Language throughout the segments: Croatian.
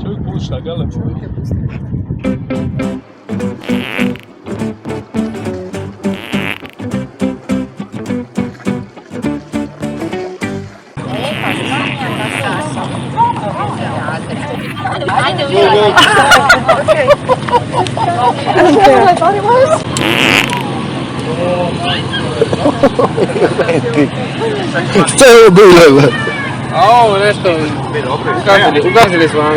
Čovjek puša, gledaj. Ajde, ujeli. Šta je ovo bilo? A ovo nešto, ugazili smo vam.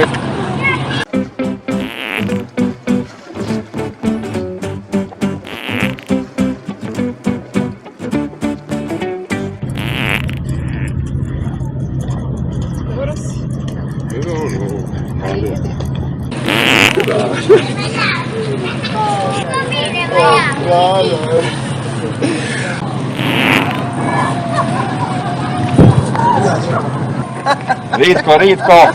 Ritko, Ritko!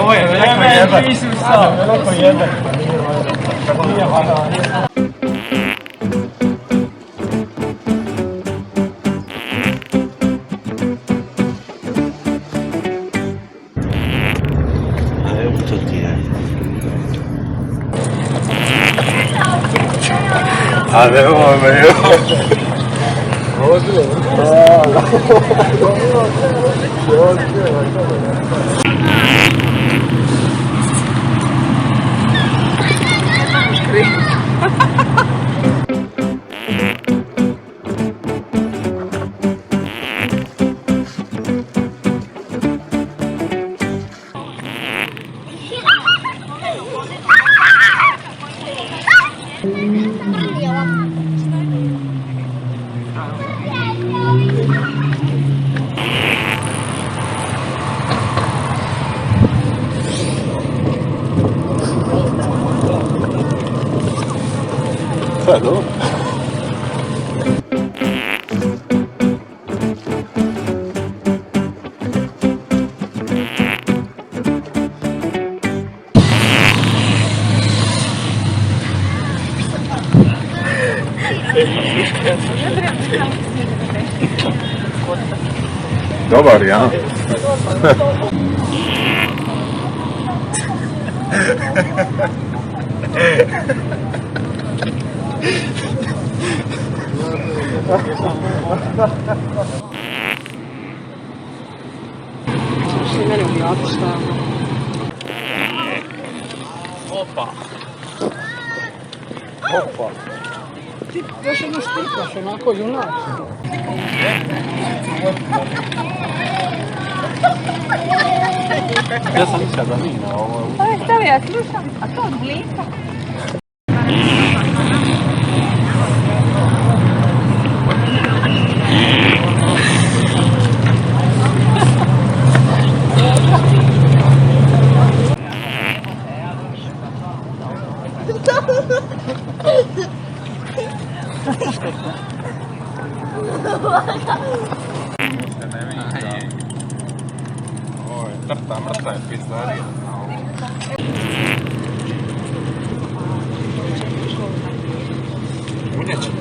Ovo je veliko jedan. Veliko jedan. Nije vada. Evo to ti je. A ne ovo me je. Sve dobro. Dobar, ja? Šli mene ugljati šta je ono. Opa. Opa. Ti još jedno štikaš, onako junak. Ja sam mislio da mi na ovo... To je stavio, ja slušam, a to od bliska. Ovo je trta, mrta je pizzarija. Gunjača.